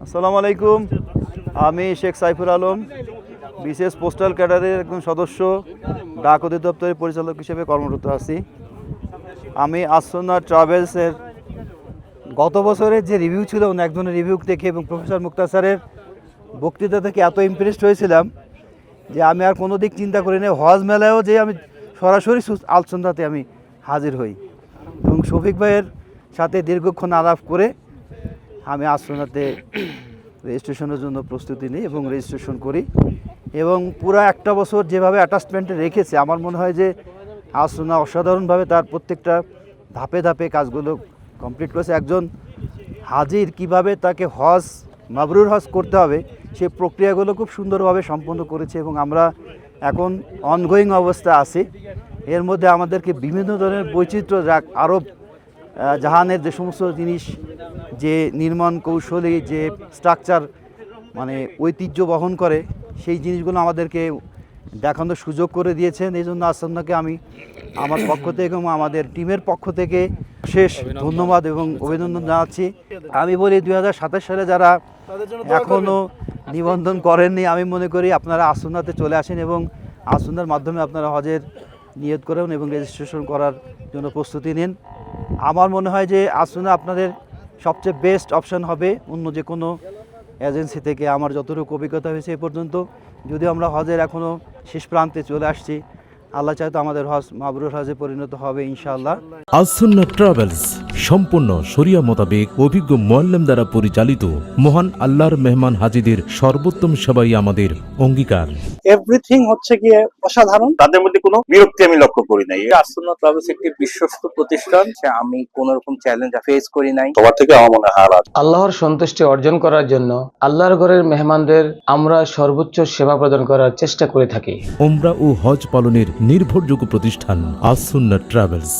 আসসালামু আলাইকুম। আমি শেখ সাইফুল আলম, বিশেষ পোস্টাল ক্যাডারের একজন সদস্য, ডাক অধিদপ্তরের পরিচালক হিসেবে কর্মরত আছি। আমি আসন্না ট্রাভেলসের গত বছরের যে রিভিউ ছিল, একজনের রিভিউ দেখে এবং প্রফেসর মুক্তার স্যারের বক্তৃতা থেকে এত ইমপ্রেসড হয়েছিলাম যে আমি আর কোনো দিক চিন্তা করি না, হজ মেলায়ও যে আমি সরাসরি আলসন্নাতে আমি হাজির হই এবং শফিক ভাইয়ের সাথে দীর্ঘক্ষণ আলাপ করে আমি আসন্নাতে রেজিস্ট্রেশনের জন্য প্রস্তুতি নিই এবং রেজিস্ট্রেশন করি এবং পুরো একটা বছর যেভাবে অ্যাটাচমেন্টে রেখেছে, আমার মনে হয় যে আসন্না অসাধারণভাবে তার প্রত্যেকটা ধাপে ধাপে কাজগুলো কমপ্লিট করেছে। একজন হাজির কিভাবে তাকে হজ মাবরুর হজ করতে হবে সেই প্রক্রিয়াগুলো খুব সুন্দরভাবে সম্পন্ন করেছে এবং আমরা এখন অনগোয়িং অবস্থা আছি। এর মধ্যে আমাদেরকে বিভিন্ন ধরনের বৈচিত্র্য, আরব জাহানের যে সমস্ত জিনিস, যে নির্মাণ কৌশলী, যে স্ট্রাকচার মানে ঐতিহ্য বহন করে, সেই জিনিসগুলো আমাদেরকে দেখানোর সুযোগ করে দিয়েছেন। এই জন্য আসন্নাকে আমি আমার পক্ষ থেকে এবং আমাদের টিমের পক্ষ থেকে শেষ ধন্যবাদ এবং অভিনন্দন জানাচ্ছি। আমি বলি 2027 সালে যারা এখনও নিবন্ধন করেননি, আমি মনে করি আপনারা আসন্নাতে চলে আসেন এবং আসন্নার মাধ্যমে আপনারা হজের নিয়ত করেন এবং রেজিস্ট্রেশন করার জন্য প্রস্তুতি নিন। আমার মনে হয় যে আসন্না আপনাদের সবচেয়ে বেস্ট অপশান হবে অন্য যে কোনো এজেন্সি থেকে। আমার যতটুকু অভিজ্ঞতা হয়েছে এ পর্যন্ত, যদিও আমরা হজের এখনও শেষ প্রান্তে চলে আসছি, আল্লাহ চাইতো আমাদের হজ মাবরুর হজে পরিণত হবে ইনশাআল্লাহ। আসন্না ট্রাভেলস সম্পূর্ণ শরিয়া মোতাবেক অভিজ্ঞ মুআল্লিম দ্বারা পরিচালিত, মহান আল্লাহর মেহমান হাজিদের সর্বোত্তম সেবাই আমাদের অঙ্গীকার। এভরিথিং হচ্ছে গিয়ে অসাধারণ, তাদের মধ্যে কোনো বিরক্তি আমি লক্ষ্য করি নাই। আসন্না ট্রাভেলস একটি বিশ্বস্ত প্রতিষ্ঠান, আমি কোনো রকম চ্যালেঞ্জ ফেস করি নাই। সবার থেকে আমার মনে হয় আল্লাহর সন্তুষ্টি অর্জন করার জন্য আল্লাহর ঘরের মেহমানদের আমরা সর্বোচ্চ সেবা প্রদান করার চেষ্টা করে থাকি। উমরা ও হজ পালনের নির্ভরযোগ্য প্রতিষ্ঠান আসন্না ট্রাভেলস।